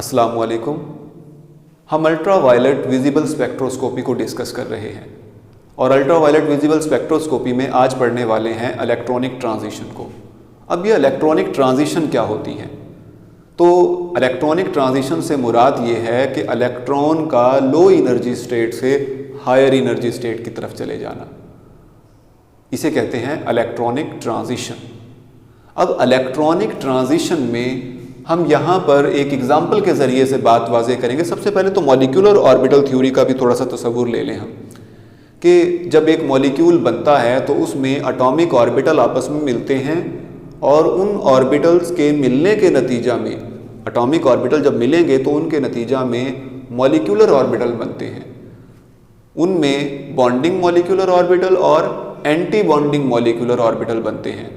अस्सलाम वालेकुम। हम अल्ट्रा वायलेट विजिबल स्पेक्ट्रोस्कोपी को डिस्कस कर रहे हैं और अल्ट्रा वायलेट विजिबल स्पेक्ट्रोस्कोपी में आज पढ़ने वाले हैं इलेक्ट्रॉनिक ट्रांजिशन को। अब ये इलेक्ट्रॉनिक ट्रांजिशन क्या होती हैं? तो इलेक्ट्रॉनिक ट्रांजिशन से मुराद ये है कि इलेक्ट्रॉन का लो एनर्जी स्टेट से हायर एनर्जी स्टेट की तरफ चले जाना, इसे कहते हैं इलेक्ट्रॉनिक ट्रांजिशन। अब इलेक्ट्रॉनिक ट्रांजिशन में हम यहाँ पर एक एग्जाम्पल के ज़रिए से बात वाज़ेह करेंगे। सबसे पहले तो मॉलिक्यूलर ऑर्बिटल थ्योरी का भी थोड़ा सा तसव्वुर ले लें हम, कि जब एक मॉलिक्यूल बनता है तो उसमें एटॉमिक ऑर्बिटल आपस में मिलते हैं और उन ऑर्बिटल्स के मिलने के नतीजा में, एटॉमिक ऑर्बिटल जब मिलेंगे तो उनके नतीजा में मॉलिक्यूलर ऑर्बिटल बनते हैं। उनमें बॉन्डिंग मॉलिक्यूलर ऑर्बिटल और एंटी बॉन्डिंग मॉलिक्यूलर ऑर्बिटल बनते हैं।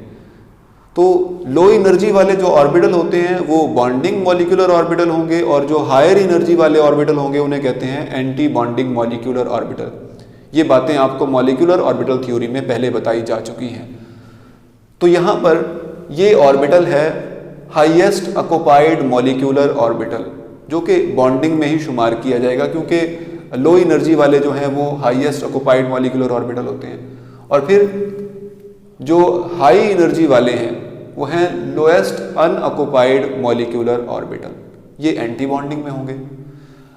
तो लो एनर्जी वाले जो ऑर्बिटल होते हैं वो बॉन्डिंग मॉलिक्यूलर ऑर्बिटल होंगे और जो हायर एनर्जी वाले ऑर्बिटल होंगे उन्हें कहते हैं एंटी बॉन्डिंग मॉलिक्यूलर ऑर्बिटल। ये बातें आपको मॉलिक्यूलर ऑर्बिटल थ्योरी में पहले बताई जा चुकी हैं। तो यहाँ पर ये ऑर्बिटल है हाईएस्ट ऑक्युपाइड मॉलिक्यूलर ऑर्बिटल, जो कि बॉन्डिंग में ही शुमार किया जाएगा क्योंकि लो एनर्जी वाले जो हैं वो हाईएस्ट ऑक्युपाइड मॉलिक्यूलर ऑर्बिटल होते हैं। और फिर जो हाई एनर्जी वाले हैं वो हैं लोएस्ट अनऑक्युपाइड मॉलिक्यूलर ऑर्बिटल, ये एंटी बॉन्डिंग में होंगे।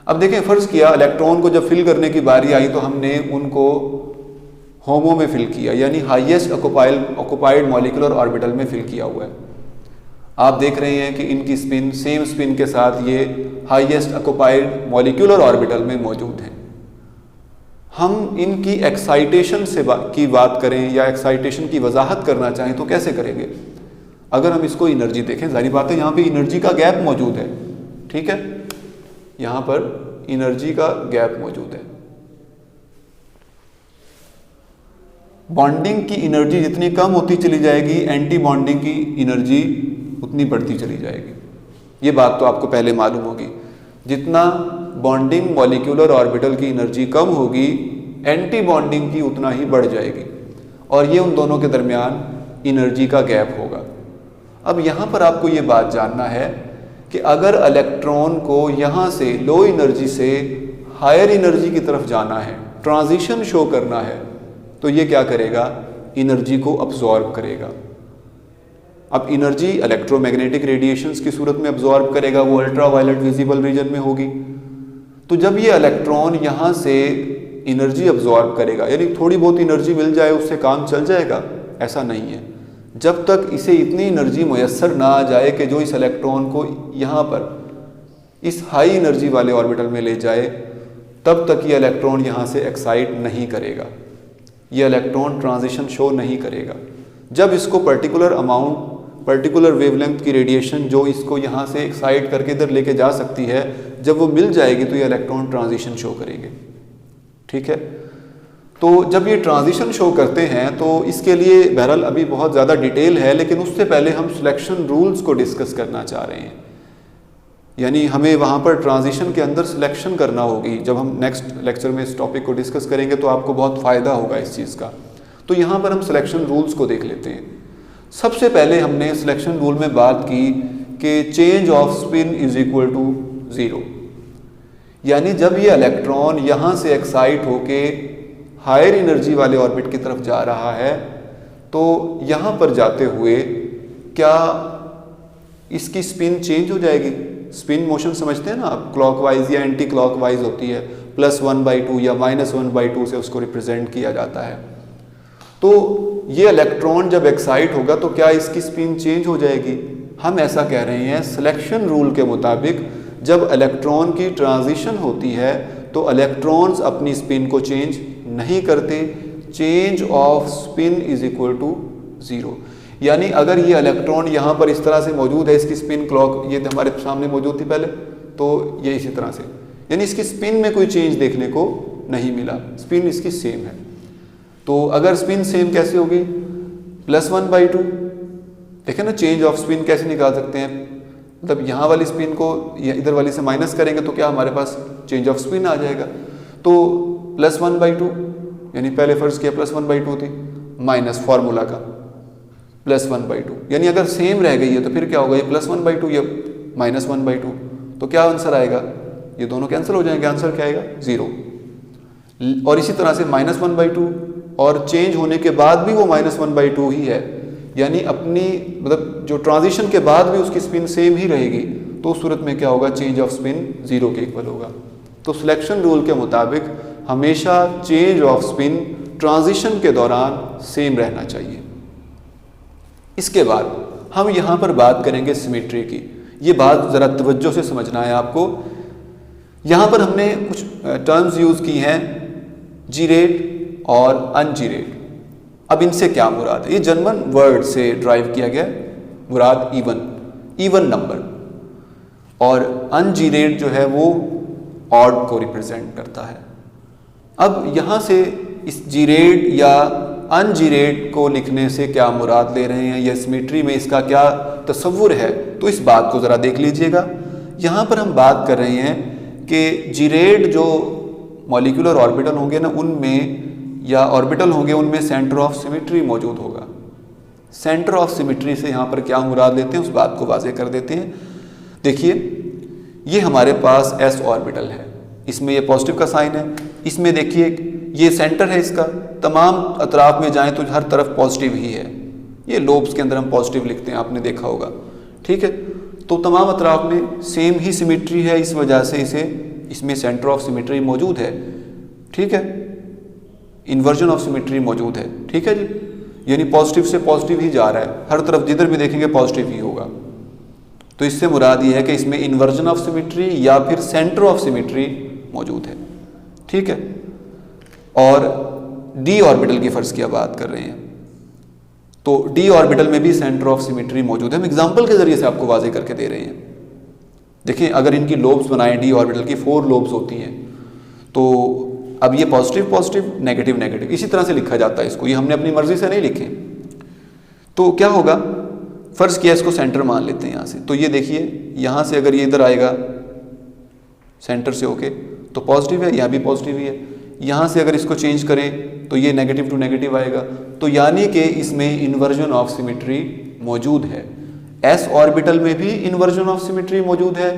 अब देखें, फ़र्ज़ किया इलेक्ट्रॉन को जब फिल करने की बारी आई तो हमने उनको होमो में फिल किया, यानी हाईएस्ट ऑक्युपाइड मॉलिक्यूलर ऑर्बिटल में फिल किया हुआ है। आप देख रहे हैं कि इनकी स्पिन सेम स्पिन के साथ ये हाईएस्ट ऑक्युपाइड मॉलिक्यूलर ऑर्बिटल में मौजूद हैं। हम इनकी एक्साइटेशन की बात करें या एक्साइटेशन की वजाहत करना चाहें तो कैसे करेंगे? अगर हम इसको एनर्जी देखें, जाहिर बात है यहाँ पे एनर्जी का गैप मौजूद है, ठीक है, यहाँ पर एनर्जी का गैप मौजूद है। बॉन्डिंग की एनर्जी जितनी कम होती चली जाएगी, एंटी बॉन्डिंग की एनर्जी उतनी बढ़ती चली जाएगी। ये बात तो आपको पहले मालूम होगी। जितना बॉन्डिंग मॉलिक्यूलर ऑर्बिटल की एनर्जी कम होगी, एंटी बॉन्डिंग की उतना ही बढ़ जाएगी और ये उन दोनों के दरमियान एनर्जी का गैप होगा। अब यहाँ पर आपको ये बात जानना है कि अगर इलेक्ट्रॉन को यहाँ से लो एनर्जी से हायर एनर्जी की तरफ जाना है, ट्रांजिशन शो करना है, तो ये क्या करेगा? एनर्जी को अब्जॉर्ब करेगा। अब एनर्जी इलेक्ट्रोमैग्नेटिक रेडिएशंस की सूरत में अब्जॉर्ब करेगा, वो अल्ट्रा वायलेट विजिबल रीजन में होगी। तो जब ये इलेक्ट्रॉन यहाँ से एनर्जी अब्जॉर्ब करेगा, यानी थोड़ी बहुत एनर्जी मिल जाए उससे काम चल जाएगा, ऐसा नहीं है। जब तक इसे इतनी एनर्जी मुयस्सर ना आ जाए कि जो इस इलेक्ट्रॉन को यहाँ पर इस हाई एनर्जी वाले ऑर्बिटल में ले जाए, तब तक ये इलेक्ट्रॉन यहाँ से एक्साइट नहीं करेगा, ये इलेक्ट्रॉन ट्रांजिशन शो नहीं करेगा। जब इसको पर्टिकुलर अमाउंट, पर्टिकुलर वेवलेंथ की रेडिएशन जो इसको यहाँ से एक्साइट करके इधर लेके जा सकती है, जब वो मिल जाएगी तो ये इलेक्ट्रॉन ट्रांजिशन शो करेंगे, ठीक है। तो जब ये ट्रांजिशन शो करते हैं तो इसके लिए बहरहाल अभी बहुत ज़्यादा डिटेल है, लेकिन उससे पहले हम सिलेक्शन रूल्स को डिस्कस करना चाह रहे हैं। यानी हमें वहाँ पर ट्रांजिशन के अंदर सिलेक्शन करना होगी। जब हम नेक्स्ट लेक्चर में इस टॉपिक को डिस्कस करेंगे तो आपको बहुत फ़ायदा होगा इस चीज़ का। तो यहाँ पर हम सिलेक्शन रूल्स को देख लेते हैं। सबसे पहले हमने सिलेक्शन रूल में बात की कि change of spin is equal to 0, यानी जब ये इलेक्ट्रॉन यहाँ से एक्साइट होके हायर एनर्जी वाले ऑर्बिट की तरफ जा रहा है तो यहाँ पर जाते हुए क्या इसकी स्पिन चेंज हो जाएगी? स्पिन मोशन समझते हैं ना आप, क्लॉकवाइज या एंटी क्लॉकवाइज होती है, +1/2 या -1/2 से उसको रिप्रेजेंट किया जाता है। तो ये इलेक्ट्रॉन जब एक्साइट होगा तो क्या इसकी स्पिन चेंज हो जाएगी? हम ऐसा कह रहे हैं सिलेक्शन रूल के मुताबिक जब इलेक्ट्रॉन की ट्रांजिशन होती है तो इलेक्ट्रॉन्स अपनी स्पिन को चेंज नहीं करते। Change of spin is equal to 0, यानी अगर ये इलेक्ट्रॉन यहाँ पर इस तरह से मौजूद है, इसकी स्पिन क्लॉक ये हमारे सामने मौजूद थी पहले, तो ये इसी तरह से, यानी इसकी स्पिन में कोई चेंज देखने को नहीं मिला, स्पिन इसकी सेम है। तो अगर स्पिन सेम कैसे होगी? +1/2। देखें ना, चेंज ऑफ स्पिन कैसे निकाल सकते हैं? मतलब यहाँ वाली स्पिन को इधर वाली से माइनस करेंगे तो क्या हमारे पास चेंज ऑफ स्पिन आ जाएगा। तो +1/2, यानी पहले फ़र्ज़ किया +1/2 थी, माइनस फार्मूला का +1/2, यानी अगर सेम रह गई है तो फिर क्या होगा? ये +1/2 या -1/2, तो क्या आंसर आएगा, ये दोनों कैंसिल हो जाएंगे, आंसर क्या आएगा 0। और इसी तरह से -1/2 और चेंज होने के बाद भी वो -1/2 ही है, यानी अपनी मतलब जो ट्रांजिशन के बाद भी उसकी स्पिन सेम ही रहेगी, तो उस सूरत में क्या होगा, चेंज ऑफ स्पिन 0 के इक्वल होगा। तो सिलेक्शन रूल के मुताबिक हमेशा चेंज ऑफ स्पिन ट्रांजिशन के दौरान सेम रहना चाहिए। इसके बाद हम यहाँ पर बात करेंगे सिमेट्री की। ये बात ज़रा तवज्जो से समझना है आपको। यहाँ पर हमने कुछ टर्म्स यूज़ की हैं, जीरेट और अनजीरेट। अब इनसे क्या मुराद है, ये जर्मन वर्ड से ड्राइव किया गया मुराद इवन नंबर, और अनजीरेट जो है वो ऑड को रिप्रेजेंट करता है। अब यहाँ से इस जीरेट या अनजीरेट को लिखने से क्या मुराद ले रहे हैं या सिमेट्री में इसका क्या तसव्वुर है, तो इस बात को ज़रा देख लीजिएगा। यहाँ पर हम बात कर रहे हैं कि जीरेट जो मॉलिक्यूलर ऑर्बिटल होंगे ना, उनमें या ऑर्बिटल होंगे उनमें सेंटर ऑफ सिमेट्री मौजूद होगा। सेंटर ऑफ सिमेट्री से यहाँ पर क्या मुराद लेते हैं उस बात को वाज़ेह कर देते हैं। देखिए, ये हमारे पास s ऑर्बिटल है, इसमें ये पॉजिटिव का साइन है, इसमें देखिए ये सेंटर है इसका, तमाम अतराफ में जाएं तो हर तरफ पॉजिटिव ही है। ये लोब्स के अंदर हम पॉजिटिव लिखते हैं, आपने देखा होगा, ठीक है। तो तमाम अतराफ में सेम ही सिमेट्री है, इस वजह से इसमें सेंटर ऑफ सिमेट्री मौजूद है, ठीक है। इन्वर्जन ऑफ सिमेट्री मौजूद है, ठीक है जी, यानी पॉजिटिव से पॉजिटिव ही जा रहा है, हर तरफ जिधर भी देखेंगे पॉजिटिव ही होगा। तो इससे मुराद ये है कि इसमें इन्वर्जन ऑफ सिमेट्री या फिर सेंटर ऑफ सिमेट्री मौजूद है, ठीक है। और डी ऑर्बिटल की फर्ज की बात कर रहे हैं, तो डी ऑर्बिटल में भी सेंटर ऑफ सिमेट्री मौजूद है। हम एग्जांपल के जरिए से आपको वाज़ेह करके दे रहे हैं। देखिए, अगर इनकी लोब्स बनाएं, डी ऑर्बिटल की 4 लोब्स होती हैं, तो अब ये पॉजिटिव पॉजिटिव नेगेटिव नेगेटिव इसी तरह से लिखा जाता है इसको, ये हमने अपनी मर्जी से नहीं लिखे। तो क्या होगा, फर्ज किया इसको सेंटर मान लेते हैं यहाँ से, तो ये देखिए यहाँ से अगर ये इधर आएगा सेंटर से होके तो पॉजिटिव है, यहाँ भी पॉजिटिव ही है। यहाँ से अगर इसको चेंज करें तो ये नेगेटिव टू नेगेटिव आएगा, तो यानी कि इसमें इन्वर्जन ऑफ सिमेट्री मौजूद है। एस ऑर्बिटल में भी इन्वर्जन ऑफ सिमेट्री मौजूद है,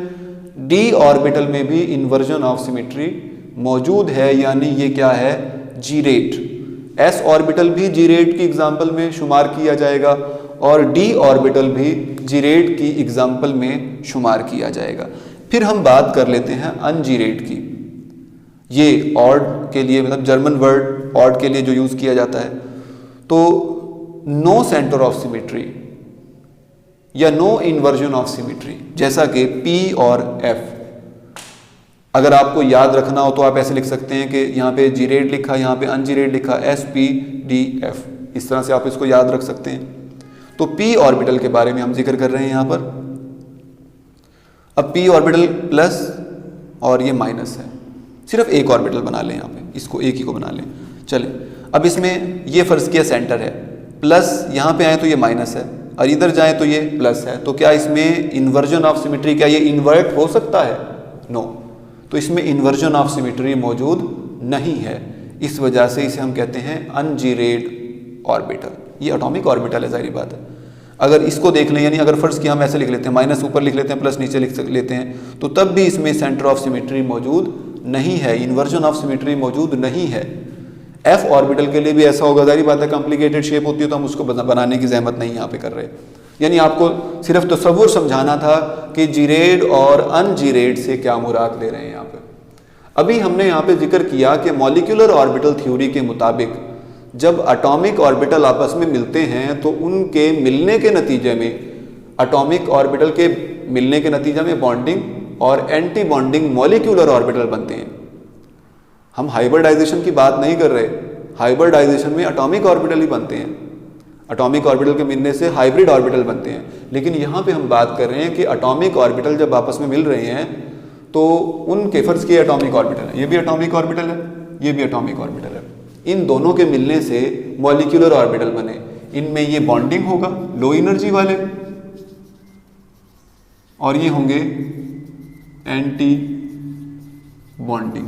डी ऑर्बिटल में भी इन्वर्जन ऑफ सिमेट्री मौजूद है, यानी ये क्या है, जीरेट। एस ऑर्बिटल भी जीरेट की एग्जाम्पल में शुमार किया जाएगा और डी ऑर्बिटल भी जीरेट की एग्जाम्पल में शुमार किया जाएगा। फिर हम बात कर लेते हैं अनजीरेट की। ये ऑड के लिए, मतलब जर्मन वर्ड ऑड के लिए जो यूज़ किया जाता है, तो नो सेंटर ऑफ सिमेट्री या नो इन्वर्जन ऑफ सिमेट्री, जैसा कि P और F। अगर आपको याद रखना हो तो आप ऐसे लिख सकते हैं कि यहाँ पे जीरेट लिखा, यहाँ पे अनजीरेट लिखा, SPDF, इस तरह से आप इसको याद रख सकते हैं। तो P ऑर्बिटल के बारे में हम जिक्र कर रहे हैं यहाँ पर। अब P ऑर्बिटल प्लस और ये माइनस है, सिर्फ एक ऑर्बिटल बना लें यहाँ पे, इसको एक ही को बना लें। चलें, अब इसमें ये फर्ज किया सेंटर है, प्लस यहाँ पे आए तो ये माइनस है और इधर जाए तो ये प्लस है, तो क्या इसमें इन्वर्जन ऑफ सिमेट्री, क्या ये इन्वर्ट हो सकता है? नो। तो इसमें इन्वर्जन ऑफ सिमेट्री मौजूद नहीं है, इस वजह से इसे हम कहते हैं अनजीरेट ऑर्बिटल। ये एटॉमिक ऑर्बिटल है, जाहिर बात है। अगर इसको देख लें, यानी अगर फर्ज किया हम ऐसे लिख लेते हैं, माइनस ऊपर लिख लेते हैं, प्लस नीचे लिख लेते हैं, तो तब भी इसमें सेंटर ऑफ सिमेट्री मौजूद नहीं है, इन्वर्जन ऑफ सिमेट्री मौजूद नहीं है। एफ ऑर्बिटल के लिए भी ऐसा होगा, जाहिर बात है, कॉम्प्लिकेटेड शेप होती है तो हम उसको बनाने की जहमत नहीं यहाँ पे कर रहे। यानी आपको सिर्फ तसव्वुर समझाना था कि जीरेड और अनजीरेड से क्या मुराद ले रहे हैं यहाँ पे। अभी हमने यहाँ पे जिक्र किया कि मॉलिक्यूलर ऑर्बिटल थ्योरी के मुताबिक जब एटॉमिक ऑर्बिटल आपस में मिलते हैं तो उनके मिलने के नतीजे में, एटॉमिक ऑर्बिटल के मिलने के नतीजे में बॉन्डिंग और एंटी बॉन्डिंग मॉलिक्यूलर ऑर्बिटल बनते हैं। हम हाइब्रिडाइजेशन की बात नहीं कर रहे, हाइब्रिडाइजेशन में एटॉमिक ऑर्बिटल ही बनते हैं, एटॉमिक ऑर्बिटल के मिलने से हाइब्रिड ऑर्बिटल बनते हैं। लेकिन यहाँ पे हम बात कर रहे हैं कि एटॉमिक ऑर्बिटल जब आपस में मिल रहे हैं तो उनके फर्ज के एटॉमिक ऑर्बिटल है, ये भी एटॉमिक ऑर्बिटल है, ये भी एटॉमिक ऑर्बिटल है, इन दोनों के मिलने से मॉलिक्यूलर ऑर्बिटल बने। इनमें ये बॉन्डिंग होगा लो एनर्जी वाले और ये होंगे एंटी बॉन्डिंग,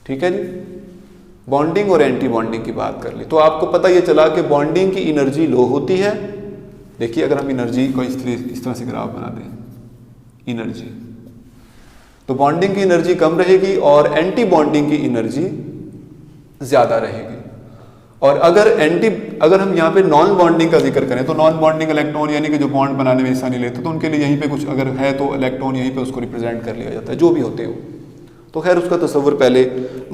ठीक है जी। बॉन्डिंग और एंटी बॉन्डिंग की बात कर ली तो आपको पता ये चला कि बॉन्डिंग की एनर्जी लो होती है। देखिए, अगर हम एनर्जी को इस तरह से ग्राफ बना दें, एनर्जी। तो बॉन्डिंग की एनर्जी कम रहेगी और एंटी बॉन्डिंग की एनर्जी ज्यादा रहेगी। और अगर हम यहाँ पे नॉन बॉन्डिंग का जिक्र करें तो नॉन बॉन्डिंग इलेक्ट्रॉन यानी कि जो बॉन्ड बनाने में हिस्सा नहीं लेते, तो उनके लिए यहीं पे कुछ अगर है तो इलेक्ट्रॉन यहीं पे उसको रिप्रेजेंट कर लिया जाता है, जो भी होते हो। तो खैर उसका तस्वर पहले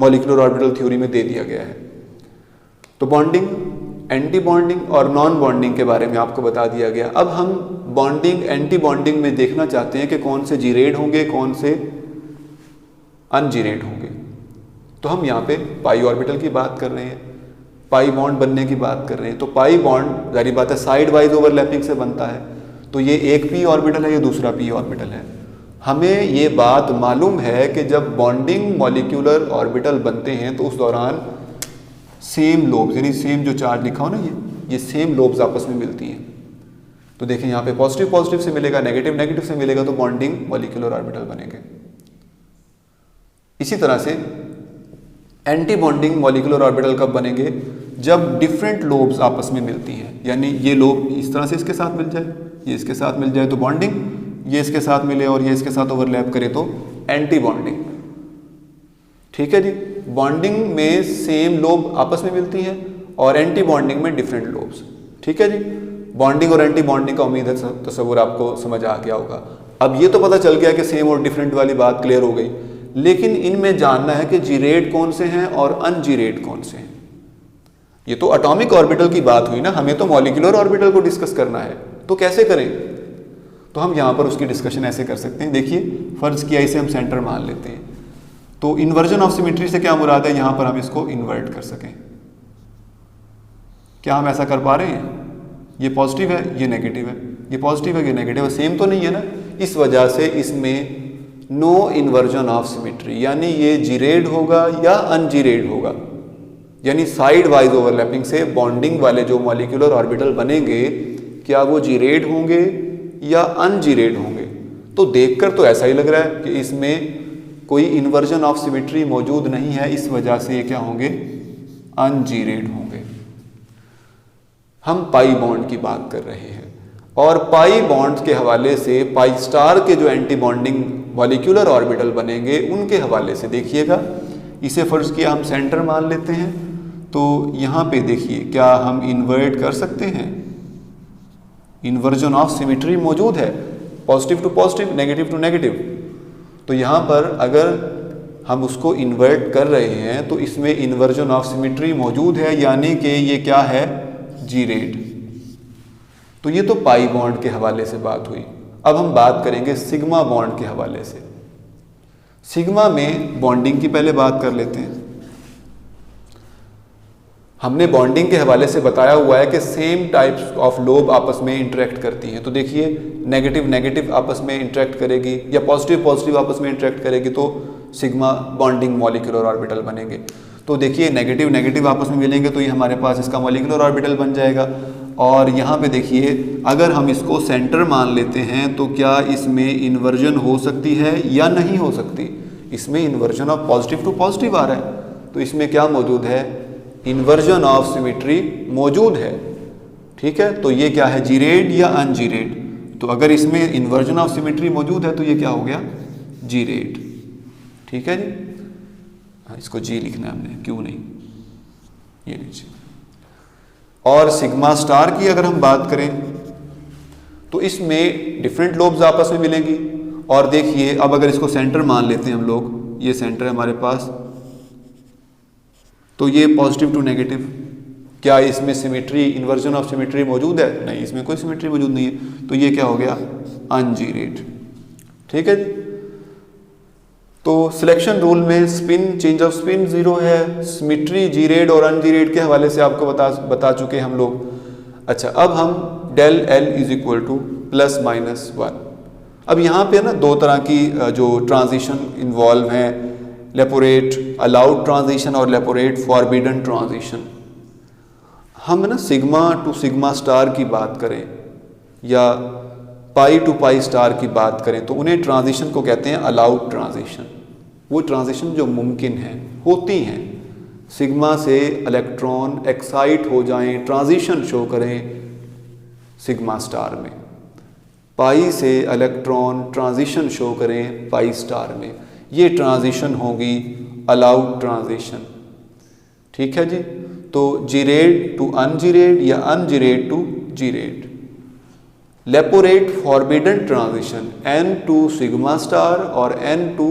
मॉलिक्यूलर ऑर्बिटल थ्योरी में दे दिया गया है। तो बॉन्डिंग, एंटी बॉन्डिंग और नॉन बॉन्डिंग के बारे में आपको बता दिया गया। अब हम बॉन्डिंग एंटी बॉन्डिंग में देखना चाहते हैं कि कौन से जीरेड होंगे, कौन से अनजीरेड होंगे। तो हम यहाँ पे पाई ऑर्बिटल की बात कर रहे हैं, पाई बॉन्ड बनने की बात कर रहे हैं। तो पाई बॉन्ड जारी बात है साइड वाइज ओवरलैपिंग से बनता है। तो ये एक पी ऑर्बिटल है, ये दूसरा पी ऑर्बिटल है। हमें ये बात मालूम है कि जब बॉन्डिंग मॉलिक्यूलर ऑर्बिटल बनते हैं तो उस दौरान सेम लोब्स, यानी सेम जो चार्ज लिखा हो ना, ये सेम लोब्स आपस में मिलती हैं। तो देखें यहाँ पे पॉजिटिव पॉजिटिव से मिलेगा, नेगेटिव नेगेटिव से मिलेगा, तो बॉन्डिंग मॉलिक्यूलर ऑर्बिटल बनेंगे। इसी तरह से एंटी बॉन्डिंग मॉलिक्यूलर ऑर्बिटल कब बनेंगे? जब डिफरेंट लोब्स आपस में मिलती हैं, यानी ये लोब इस तरह से इसके साथ मिल जाए, ये इसके साथ मिल जाए तो बॉन्डिंग, ये इसके साथ मिले और ये इसके साथ ओवरलैप करे तो एंटी बॉन्डिंग। ठीक है जी। बॉन्डिंग में सेम लोब आपस में मिलती हैं और एंटी बॉन्डिंग में डिफरेंट लोब्स। ठीक है जी। बॉन्डिंग और एंटी बॉन्डिंग का उम्मीद है तस्वुर आपको समझ आ गया होगा। अब ये तो पता चल गया कि सेम और डिफरेंट वाली बात क्लियर हो गई, लेकिन इनमें जानना है कि जीरेड कौन से हैं और अनजीरेड कौन से हैं। ये तो एटॉमिक ऑर्बिटल की बात हुई ना, हमें तो मॉलिक्यूलर ऑर्बिटल को डिस्कस करना है। तो कैसे करें? तो हम यहाँ पर उसकी डिस्कशन ऐसे कर सकते हैं। देखिए, फर्ज किया इसे हम सेंटर मान लेते हैं। तो इन्वर्जन ऑफ सिमेट्री से क्या मुराद है? यहाँ पर हम इसको इन्वर्ट कर सकें। क्या हम ऐसा कर पा रहे हैं? ये पॉजिटिव है, ये नेगेटिव है, ये पॉजिटिव है, ये नेगेटिव है, सेम तो नहीं है ना। इस वजह से इसमें नो इन्वर्जन ऑफ सिमेट्री, यानी ये जीरेड होगा या अनजीरेड होगा, यानी साइड वाइज ओवरलैपिंग से बॉन्डिंग वाले जो मॉलिक्यूलर ऑर्बिटल बनेंगे, क्या वो जीरेड होंगे या अनजीरेड होंगे? तो देखकर तो ऐसा ही लग रहा है कि इसमें कोई इन्वर्जन ऑफ सिमेट्री मौजूद नहीं है, इस वजह से ये क्या होंगे? अनजीरेड होंगे। हम पाई बॉन्ड की बात कर रहे हैं और पाई बॉन्ड के हवाले से पाई स्टार के जो एंटी बॉन्डिंग मॉलिक्यूलर ऑर्बिटल बनेंगे उनके हवाले से देखिएगा। इसे फर्ज किया हम सेंटर मान लेते हैं, तो यहाँ पे देखिए क्या हम इन्वर्ट कर सकते हैं? इन्वर्जन ऑफ सिमेट्री मौजूद है, positive to positive, negative to negative. तो यहाँ पर अगर हम उसको इन्वर्ट कर रहे हैं तो इसमें इन्वर्जन ऑफ सिमेट्री मौजूद है, यानी कि ये क्या है? जीरेड। तो ये तो पाई बॉन्ड के हवाले से बात हुई। अब हम बात करेंगे सिग्मा बॉन्ड के हवाले से। सिग्मा में बॉन्डिंग की पहले बात कर लेते हैं। हमने बॉन्डिंग के हवाले से बताया हुआ है कि सेम टाइप्स ऑफ लोब आपस में इंटरेक्ट करती हैं। तो देखिए, नेगेटिव नेगेटिव आपस में इंटरेक्ट करेगी या पॉजिटिव पॉजिटिव आपस में इंटरेक्ट करेगी तो सिग्मा बॉन्डिंग मॉलिक्यूलर ऑर्बिटल बनेंगे। तो देखिए, नेगेटिव नेगेटिव आपस में मिलेंगे तो ये हमारे पास इसका मॉलिक्यूलर ऑर्बिटल बन जाएगा। और यहाँ पे देखिए, अगर हम इसको सेंटर मान लेते हैं तो क्या इसमें इन्वर्जन हो सकती है या नहीं हो सकती? इसमें inversion of positive to positive आ रहा है, तो इसमें क्या मौजूद है? इन्वर्जन ऑफ सिमेट्री मौजूद है। ठीक है, तो ये क्या है? जीरेड या अनजीरेड? तो अगर इसमें इन्वर्जन ऑफ सिमेट्री मौजूद है तो ये क्या हो गया? जीरेड। ठीक है जी। हाँ, इसको जी लिखना है हमने, क्यों नहीं, ये लीजिए। और सिग्मा स्टार की अगर हम बात करें तो इसमें डिफरेंट लोब्स आपस में मिलेंगी। और देखिए, अब अगर इसको सेंटर मान लेते हैं हम लोग, ये सेंटर है हमारे पास, तो ये पॉजिटिव टू नेगेटिव, क्या इसमें सिमेट्री, इन्वर्जन ऑफ सिमेट्री मौजूद है? नहीं, इसमें कोई सिमेट्री मौजूद नहीं है, तो ये क्या हो गया? अनजीरेड। ठीक है जी। तो सिलेक्शन रूल में स्पिन, चेंज ऑफ स्पिन 0 है, सिमेट्री जीरेड और अनजीरेड के हवाले से आपको बता चुके हम लोग। अच्छा, अब हम del L is equal to ±1। अब यहाँ पे ना दो तरह की जो ट्रांजिशन इन्वॉल्व हैं, लेपोरेट अलाउड ट्रांजिशन और लेपोरेट फॉरबिडन ट्रांजिशन। हम ना सिग्मा टू सिग्मा स्टार की बात करें या पाई टू पाई स्टार की बात करें तो उन्हें ट्रांजिशन को कहते हैं अलाउड ट्रांजिशन। वो ट्रांजिशन जो मुमकिन है, होती हैं। सिग्मा से इलेक्ट्रॉन एक्साइट हो जाएं, ट्रांजिशन शो करें सिग्मा स्टार में, पाई से इलेक्ट्रॉन ट्रांजिशन शो करें पाई स्टार में, ये ट्रांजिशन होगी अलाउड ट्रांजिशन। ठीक है जी। तो जीरेड टू अनजीरेड या ungerade to gerade. Laporte forbidden transition, n to sigma star और n टू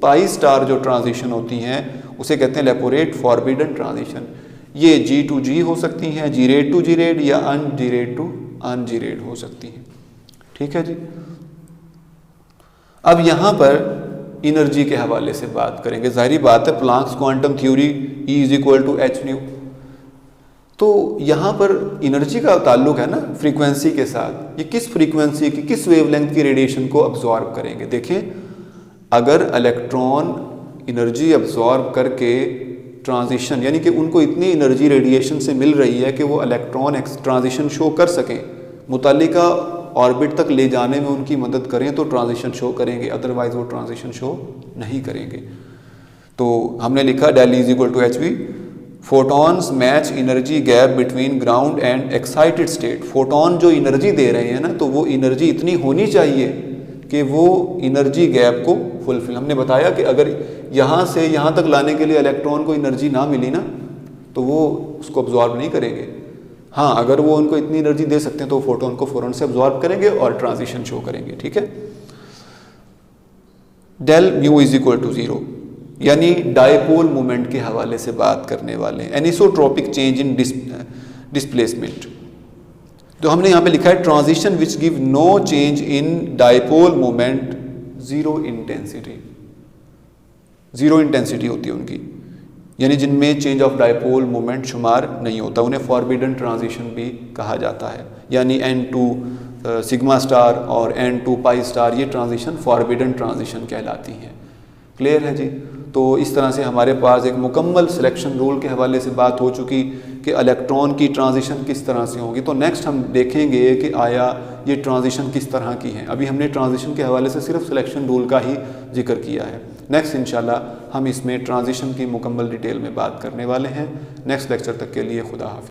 पाई स्टार जो ट्रांजिशन होती हैं उसे कहते हैं लेपोरेट फॉरबिडन ट्रांजिशन। ये G टू G हो सकती हैं, जीरेड टू जीरेड या अनजीरेड टू अनजीरेड हो सकती हैं। ठीक है जी। अब यहाँ पर एनर्जी के हवाले से बात करेंगे। जाहिर बात है Planck's quantum theory E is equal to H nu, तो यहाँ पर एनर्जी का ताल्लुक है ना फ्रीक्वेंसी के साथ। ये किस फ्रीक्वेंसी की, किस वेवलेंथ की रेडिएशन को अब्जॉर्ब करेंगे। देखें, अगर इलेक्ट्रॉन एनर्जी अब्जॉर्ब करके ट्रांजिशन, यानी कि उनको इतनी एनर्जी रेडिएशन से मिल रही है कि वो इलेक्ट्रॉन ट्रांजिशन शो कर सकें, मुतल्लिका ऑर्बिट तक ले जाने में उनकी मदद करें तो ट्रांजिशन शो करेंगे, अदरवाइज वो ट्रांजिशन शो नहीं करेंगे। तो हमने लिखा del is equal to H V. Photons match energy gap between ground and excited state. Photon जो एनर्जी दे रहे हैं ना, तो वो एनर्जी इतनी होनी चाहिए कि वो एनर्जी गैप को फुलफिल। हमने बताया कि अगर यहाँ से यहाँ तक लाने के लिए इलेक्ट्रॉन को एनर्जी ना मिली ना, तो वो उसको अब्जॉर्ब नहीं करेंगे। हाँ, अगर वो उनको इतनी एनर्जी दे सकते हैं तो फोटोन को फ़ौरन से अब्जॉर्ब करेंगे और ट्रांजिशन शो करेंगे। ठीक है। Del mu is equal to 0, यानी डायपोल मोमेंट के हवाले से बात करने वाले हैं। एनिसोट्रोपिक चेंज इन डिस्प्लेसमेंट, तो हमने यहाँ पे लिखा है transition which give no change in dipole moment, zero intensity. Zero intensity होती है उनकी, यानी जिनमें चेंज ऑफ डायपोल मोमेंट शुमार नहीं होता, उन्हें फॉरबिडन ट्रांजिशन भी कहा जाता है। यानी n टू सिग्मा स्टार और n टू पाई स्टार, ये ट्रांजिशन फॉरबिडन ट्रांजिशन कहलाती हैं। क्लियर है जी। तो इस तरह से हमारे पास एक मुकम्मल सिलेक्शन रूल के हवाले से बात हो चुकी कि इलेक्ट्रॉन की ट्रांजिशन किस तरह से होगी। तो नेक्स्ट हम देखेंगे कि आया ये ट्रांजिशन किस तरह की है। अभी हमने ट्रांजिशन के हवाले से सिर्फ सिलेक्शन रूल का ही जिक्र किया है। नेक्स्ट इंशाल्लाह हम इसमें ट्रांजिशन की मुकम्मल डिटेल में बात करने वाले हैं। नेक्स्ट लेक्चर तक के लिए खुदा हाफ़िज़।